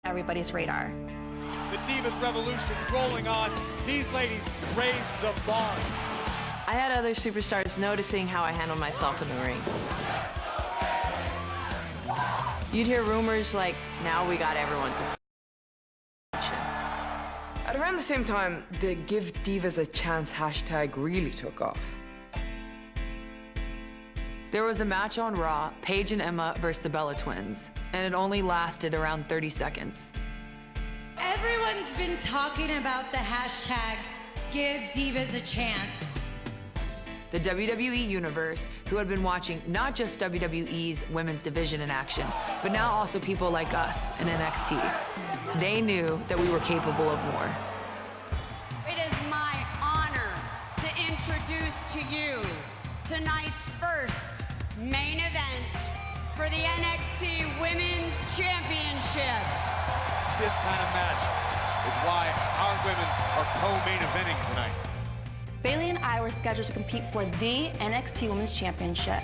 everybody's radar. The Divas Revolution rolling on. These ladies raised the bar. I had other superstars noticing how I handled myself in the ring. You'd hear rumors like, now we got everyone's attention. At around the same time, the Give Divas a Chance hashtag really took off. There was a match on Raw, Paige and Emma versus the Bella Twins, and it only lasted around 30 seconds. Everyone's been talking about the hashtag Give Divas a Chance. The WWE Universe, who had been watching not just WWE's women's division in action, but now also people like us in NXT. They knew that we were capable of more. It is my honor to introduce to you tonight's first main event for the NXT Women's Championship. This kind of match is why our women are co-main eventing tonight. Bayley and I were scheduled to compete for the NXT Women's Championship.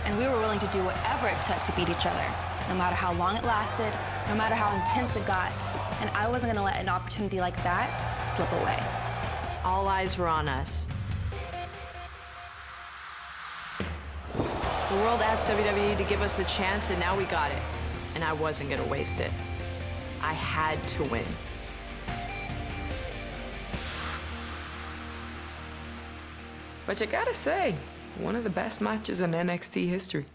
And we were willing to do whatever it took to beat each other, no matter how long it lasted, no matter how intense it got. And I wasn't gonna let an opportunity like that slip away. All eyes were on us. The world asked WWE to give us a chance, and now we got it. And I wasn't gonna waste it. I had to win. But you gotta say, one of the best matches in NXT history.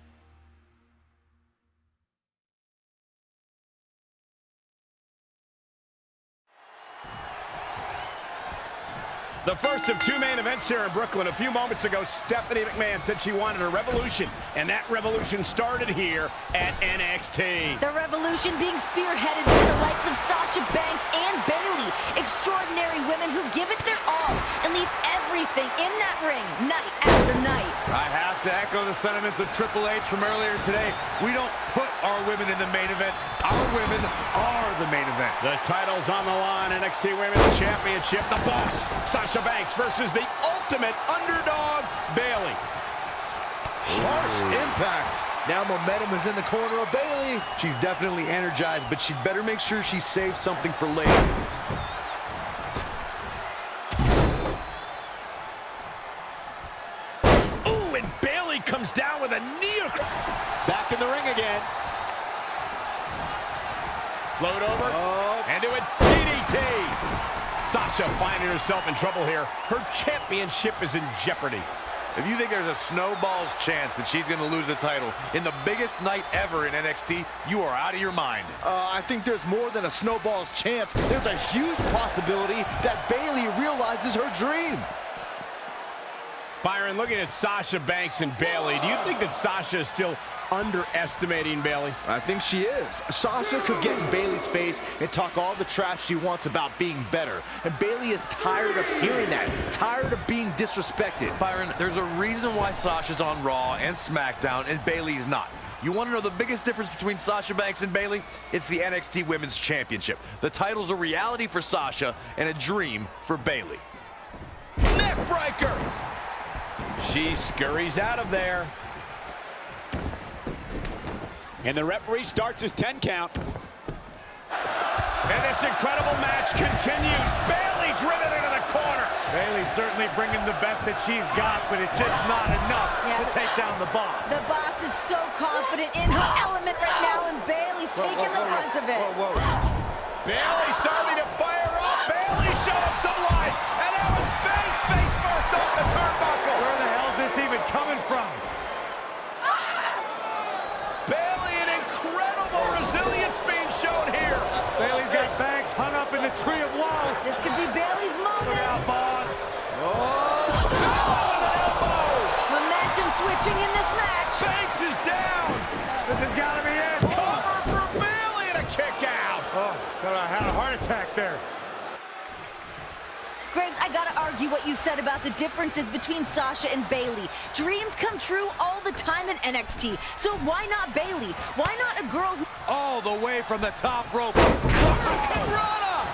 The first of two main events here in Brooklyn. A few moments ago, Stephanie McMahon said she wanted a revolution, and that revolution started here at NXT. The revolution being spearheaded by the likes of Sasha Banks and Bayley. Extraordinary women who give it their all and leave everything in that ring night after night. I have to echo the sentiments of Triple H from earlier today. We don't put our women in the main event. Our women are the main event. The title's on the line. NXT Women's Championship. The boss, Sasha Banks, versus the ultimate underdog, Bayley. Harsh impact. Now momentum is in the corner of Bayley. She's definitely energized, but she'd better make sure she saves something for later. Ooh, and Bayley comes down with a knee. Back in the ring again. Float over, and do a DDT. Sasha finding herself in trouble here. Her championship is in jeopardy. If you think there's a snowball's chance that she's going to lose the title in the biggest night ever in NXT, you are out of your mind. I think there's more than a snowball's chance. There's a huge possibility that Bayley realizes her dream. Byron, looking at Sasha Banks and Bayley, do you think that Sasha is still underestimating Bayley? I think she is. Sasha could get in Bayley's face and talk all the trash she wants about being better. And Bayley is tired of hearing that, tired of being disrespected. Byron, there's a reason why Sasha's on Raw and SmackDown and Bayley's not. You want to know the biggest difference between Sasha Banks and Bayley? It's the NXT Women's Championship. The title's a reality for Sasha and a dream for Bayley. Neckbreaker! She scurries out of there. And the referee starts his 10 count. And this incredible match continues. Bayley driven into the corner. Bayley's certainly bringing the best that she's got, but it's just not enough to take down the boss. The boss is so confident in her element right now, and Bayley's taking the brunt of it. Bayley starting to fire up. Bayley showing some life. And that was Banks face first off the turnbuckle. Where the hell is this even coming from? Bayley, an incredible resilience being shown here. Bayley's got Banks hung up in the tree of woe. This could be Bayley's moment. Look out, boss. Oh, with an elbow. Momentum switching in this match. Banks is down. This has got to be it. Cover for Bayley and a kick out. Oh, thought I had a heart attack there. Graves, I gotta argue what you said about the differences between Sasha and Bayley. Dreams come true all the time in NXT, so why not Bayley? Why not a girl who... All the way from the top rope. Hurricanrana!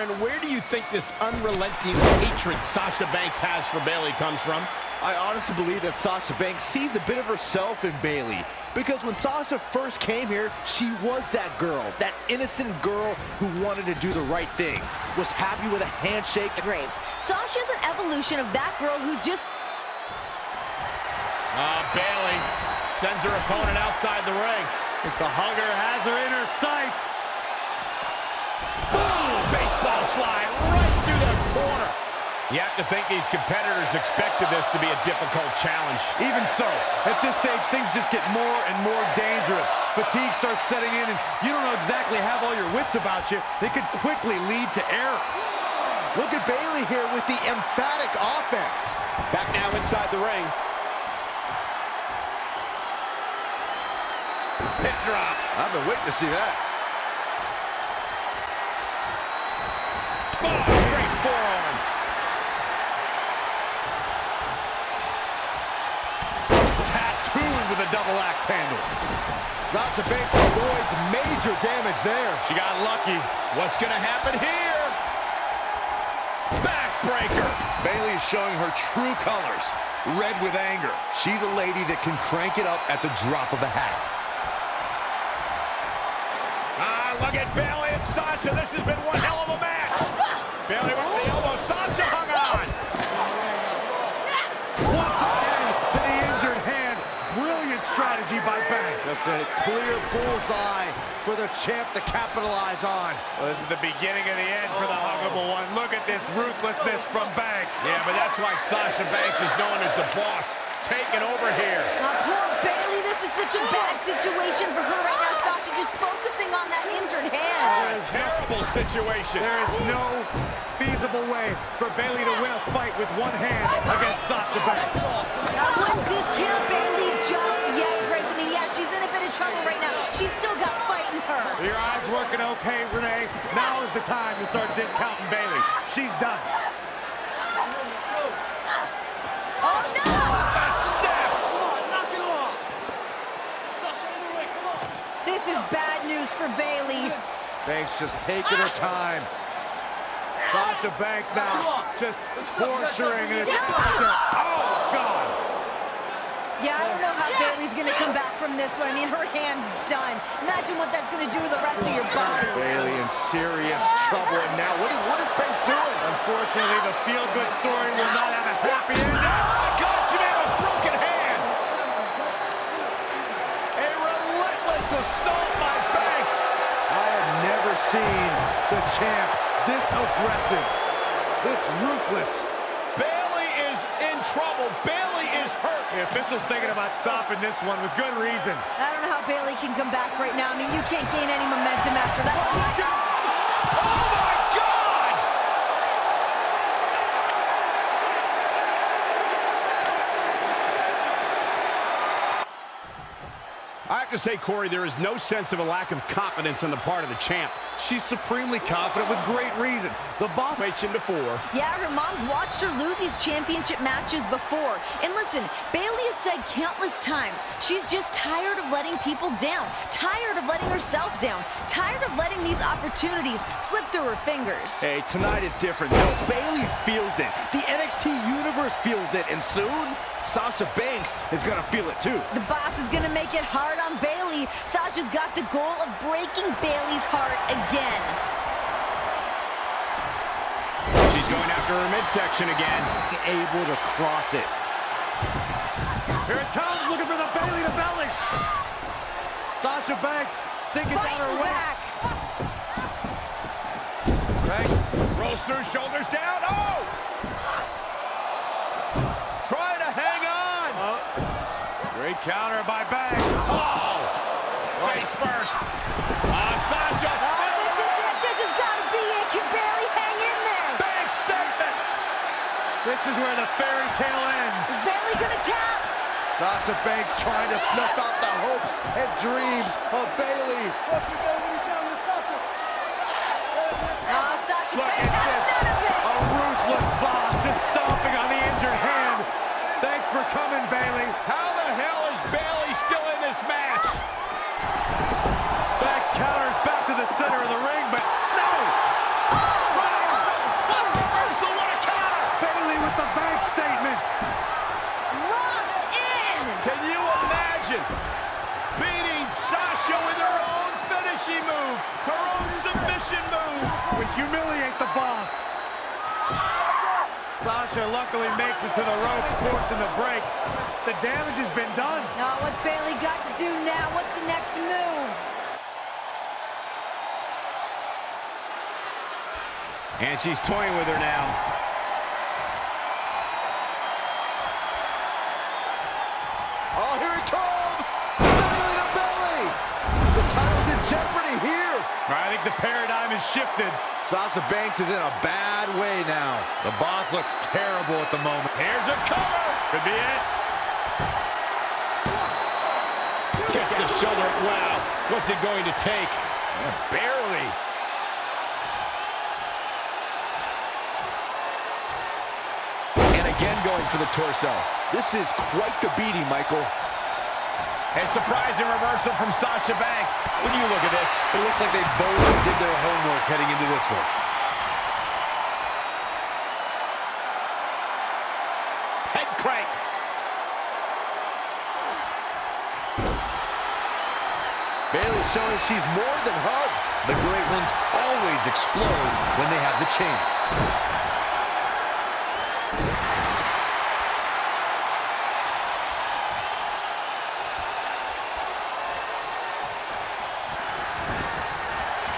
Corey, where do you think this unrelenting hatred Sasha Banks has for Bayley comes from? I honestly believe that Sasha Banks sees a bit of herself in Bayley. Because when Sasha first came here, she was that girl, that innocent girl who wanted to do the right thing, was happy with a handshake. Graves. Sasha's an evolution of that girl who's just... Bayley sends her opponent outside the ring. The hugger has her in her sights. Boom! Baseball slide right through the corner. You have to think these competitors expected this to be a difficult challenge. Even so, at this stage, things just get more and more dangerous. Fatigue starts setting in, and you don't know exactly have all your wits about you. They could quickly lead to error. Look at Bayley here with the emphatic offense. Back now inside the ring. Hip drop. I've been waiting to see that. Oh, straight forearm. Tattooed with a double axe handle. Sasha Banks avoids major damage there. She got lucky. What's going to happen here? Backbreaker. Bayley is showing her true colors, red with anger. She's a lady that can crank it up at the drop of a hat. Look at Bayley and Sasha. This has been one hell of a match. Bayley went with the elbow. Sasha hung on. Once again to the injured hand. Brilliant strategy by Banks. Just a clear bullseye for the champ to capitalize on. Well, this is the beginning of the end for the huggable one. Look at this ruthlessness from Banks. Yeah, but that's why Sasha Banks is known as the boss. Taking over here. Poor Bayley, this is such a bad situation for her right now. Sasha just focusing on that injured hand. A terrible situation. There is no feasible way for Bayley to win a fight with one hand against Sasha Banks. I wouldn't discount Bayley just yet, Graves. I mean, yeah, she's in a bit of trouble right now. She's still got fight in her. Your eyes working okay, Renee. Now is the time to start discounting Bayley. She's done. Oh, no! The steps. This is bad news for Bayley. Banks just taking her time. Sasha Banks now just torturing and attacking her. Oh, God. Yeah, I don't know how Bayley's going to come back from this one. I mean, her hand's done. Imagine what that's going to do to the rest of your body. Bayley in serious trouble. And now, what is Banks doing? Unfortunately, the feel-good story will not have a happy ending. Oh, my God, she may have a broken hand. A relentless assault by Banks. I have never seen the champ this aggressive, this ruthless. Bayley is in trouble. Bayley is hurt. The official's thinking about stopping this one with good reason. I don't know how Bayley can come back right now. I mean, you can't gain any momentum after that. Oh, my God! Oh, my God! I have to say, Corey, there is no sense of a lack of confidence on the part of the champ. She's supremely confident with great reason. The boss Mentioned before. Yeah, her mom's watched her lose these championship matches before. And listen, Bayley has said countless times, she's just tired of letting people down, tired of letting herself down, tired of letting these opportunities slip through her fingers. Hey, tonight is different. No, Bayley feels it. The NXT Universe feels it. And soon, Sasha Banks is going to feel it too. The boss is going to make it hard on Bayley. Sasha's got the goal of breaking Bayley's heart again. She's going after her midsection again. Able to cross it. Here it comes, looking for the Bayley to belly. Sasha Banks sinking down her way. Back. Banks rolls through, shoulders down. Oh! Trying to hang on. Great counter by Banks. Oh! Face first. Sasha. This has got to be it. Can Bayley hang in there? Banks statement. This is where the fairy tale ends. Is Bayley going to tap? Sasha Banks trying to snuff out the hopes and dreams of Bayley. Sasha Look Banks at has this. none of it. A ruthless boss just stomping on the injured hand. Thanks for coming, Bayley. How the hell is Bayley still in this match? Banks counters back to the center of the ring, but no! submission move. Would humiliate the boss. Sasha luckily makes it to the rope, forcing the break. The damage has been done. Now, what's Bayley got to do now? What's the next move? And she's toying with her now. Oh, here it comes! Belly to belly! The title's in jeopardy here. I think the paradigm has shifted. Sasha Banks is in a bad way now. The boss looks terrible at the moment. Here's her cover. Could be it. Gets the shoulder. Wow. What's it going to take? Barely. And again going for the torso. This is quite the beating, Michael. A surprising reversal from Sasha Banks. When you look at this, It looks like they both did their homework heading into this one. head crank. Bayley showing she's more than hugs. The great ones always explode when they have the chance.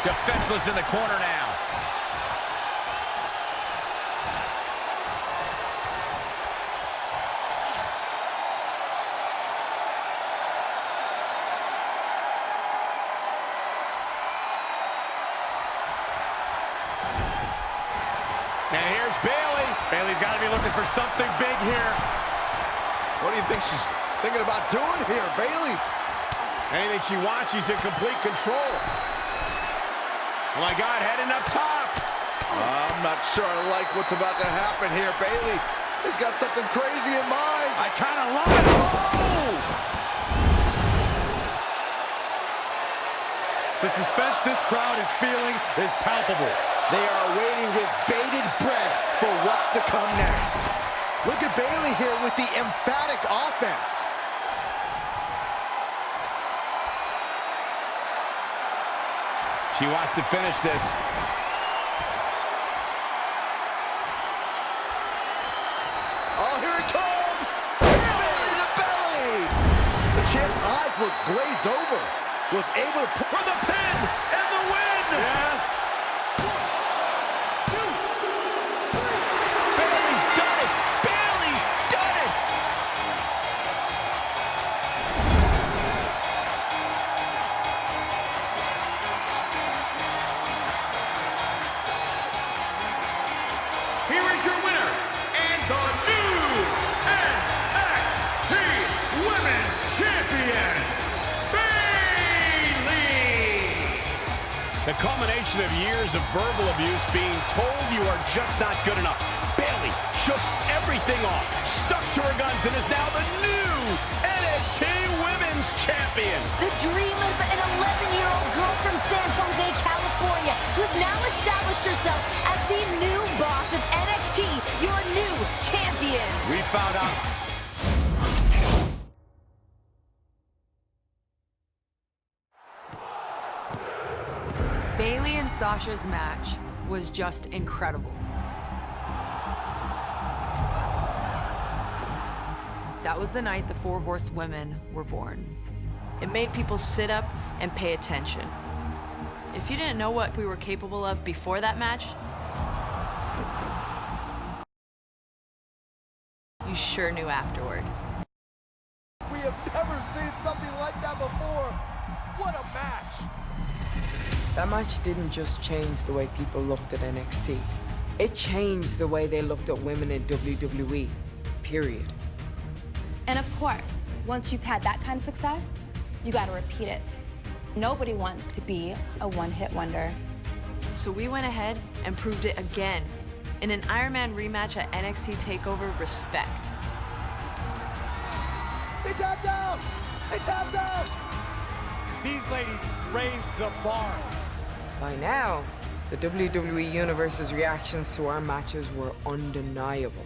Defenseless in the corner now. And here's Bayley. Bayley's got to be looking for something big here. What do you think she's thinking about doing here, Bayley? Anything she wants, she's in complete control. Oh my God, heading up top. I'm not sure I like what's about to happen here. Bayley has got something crazy in mind. I kind of love it. Oh! The suspense this crowd is feeling is palpable. They are waiting with bated breath for what's to come next. Look at Bayley here with the emphatic offense. She wants to finish this. Oh, here it comes! Belly to belly! The champ's eyes look glazed over. Was able to put for the pin and the win! Yes! Bayley's done it! Bayley's done it! Here is your winner, and the new NXT Women's Champion, Bayley! The culmination of years of verbal abuse, being told you are just not good enough. Bayley shook everything off, stuck to her guns, and is now the new NXT Women's Champion. The dream of an 11-year-old girl from San Jose, California, who's now established herself as the new boss of NXT, your new champion. We found out. Bayley and Sasha's match was just incredible. That was the night the Four Horsewomen were born. It made people sit up and pay attention. If you didn't know what we were capable of before that match, you sure knew afterward. We have never seen something like that before. What a match! That match didn't just change the way people looked at NXT. It changed the way they looked at women in WWE, period. And of course, once you've had that kind of success, you gotta repeat it. Nobody wants to be a one-hit wonder. So we went ahead and proved it again in an Iron Man rematch at NXT TakeOver Respect. They tapped out! They tapped out! These ladies raised the bar. By now, the WWE Universe's reactions to our matches were undeniable.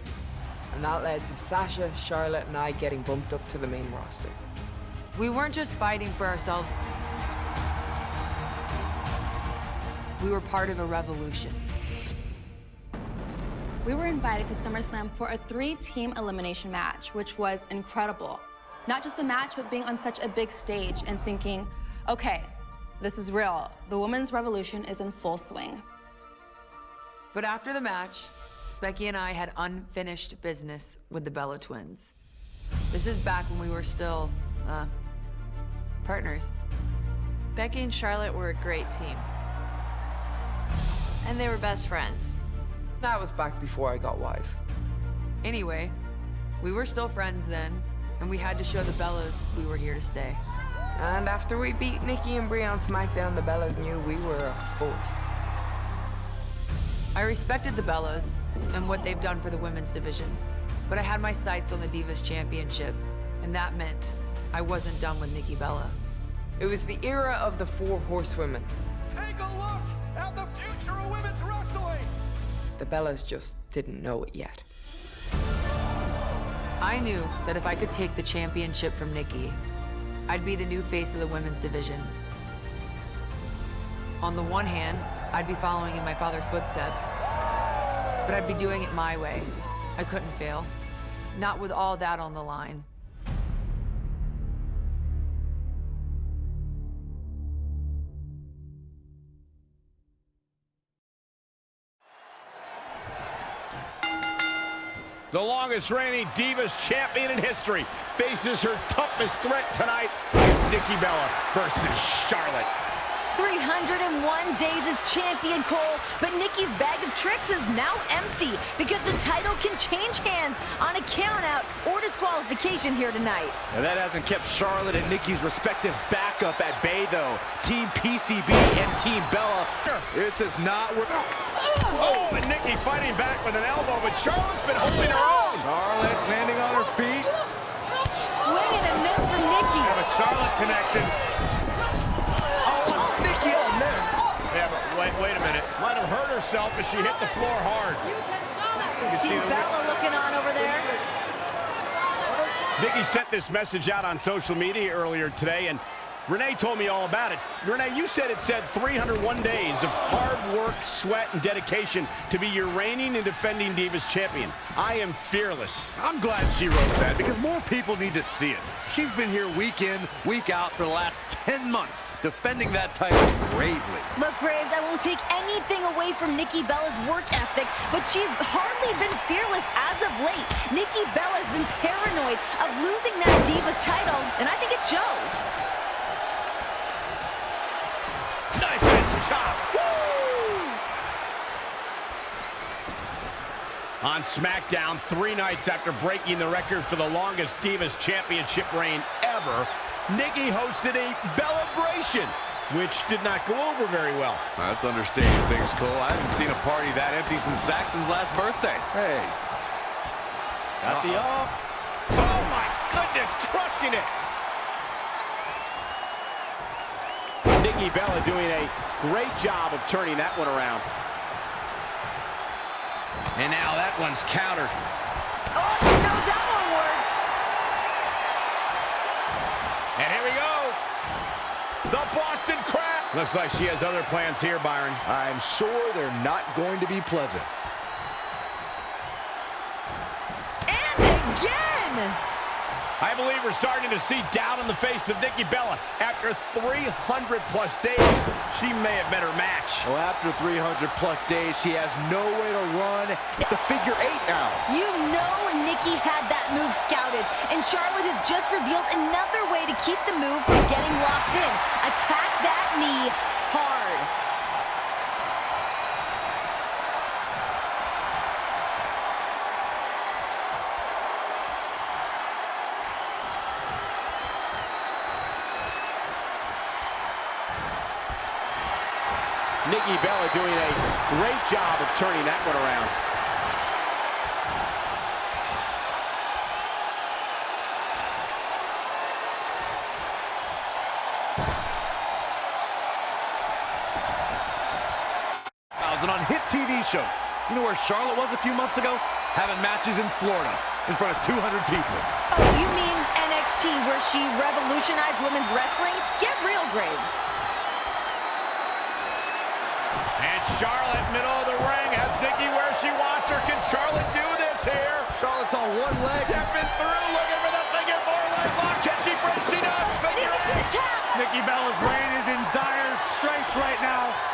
And that led to Sasha, Charlotte, and I getting bumped up to the main roster. We weren't just fighting for ourselves. We were part of a revolution. We were invited to SummerSlam for a 3-team elimination match, which was incredible. Not just the match, but being on such a big stage and thinking, okay, this is real. The women's revolution is in full swing. But after the match, Becky and I had unfinished business with the Bella twins. This is back when we were still, partners. Becky and Charlotte were a great team. And they were best friends. That was back before I got wise. Anyway, we were still friends then, and we had to show the Bellas we were here to stay. And after we beat Nikki and Brie on SmackDown, the Bellas knew we were a force. I respected the Bellas and what they've done for the women's division, but I had my sights on the Divas Championship, and that meant I wasn't done with Nikki Bella. It was the era of the 4 Horsewomen. Take a look at the future of women's wrestling. The Bellas just didn't know it yet. I knew that if I could take the championship from Nikki, I'd be the new face of the women's division. On the one hand, I'd be following in my father's footsteps, but I'd be doing it my way. I couldn't fail, not with all that on the line. The longest reigning Divas champion in history faces her toughest threat tonight. It's Nikki Bella versus Charlotte. 301 days as champion, Cole, but Nikki's bag of tricks is now empty because the title can change hands on a countout or disqualification here tonight. Now that hasn't kept Charlotte and Nikki's respective backup at bay, though. Team PCB and Team Bella. This is not where... Oh, and Nikki fighting back with an elbow, but Charlotte's been holding her own. Charlotte landing on her feet. Swing and a miss from Nikki. Yeah, but Charlotte connected. Nikki, oh man. Yeah, but wait a minute. Might have hurt herself, but she hit the floor hard. Team Bella looking on over there. Nikki sent this message out on social media earlier today, and Renee told me all about it. Renee, you said it said 301 days of hard work, sweat, and dedication to be your reigning and defending Divas champion. I am fearless. I'm glad she wrote that because more people need to see it. She's been here week in, week out for the last 10 months, defending that title bravely. Look, Graves, I won't take anything away from Nikki Bella's work ethic, but she's hardly been fearless as of late. Nikki Bella has been paranoid of losing that Divas title, and I think it shows. Knife edge chop. Woo! On SmackDown, 3 nights after breaking the record for the longest Divas Championship reign ever, Nikki hosted a Bellabration, which did not go over very well. That's understating things, Cole. I haven't seen a party that empty since Saxon's last birthday. Hey. Got the up. Oh my goodness, crushing it. Nikki Bella doing a great job of turning that one around. And now that one's countered. Oh, she knows that one works. And here we go. The Boston Crab. Looks like she has other plans here, Byron. I'm sure they're not going to be pleasant. And again. I believe we're starting to see doubt in the face of Nikki Bella. After 300-plus days, she may have met her match. Well, after 300-plus days, she has no way to run the figure 8 now. You know Nikki had that move scouted, and Charlotte has just revealed another way to keep the move from getting locked in. Attack that knee hard. Nikki Bella doing a great job of turning that one around. And on hit TV shows. You know where Charlotte was a few months ago? Having matches in Florida in front of 200 people. Oh, you mean NXT, where she revolutionized women's wrestling? Get real, Graves. right, Charlotte, middle of the ring, has Nikki where she wants her. Can Charlotte do this here? Charlotte's on one leg. Stepping through, looking for the figure four leg lock. Can she break? She does. Figure eight. Nikki Bella's reign is in dire straits right now.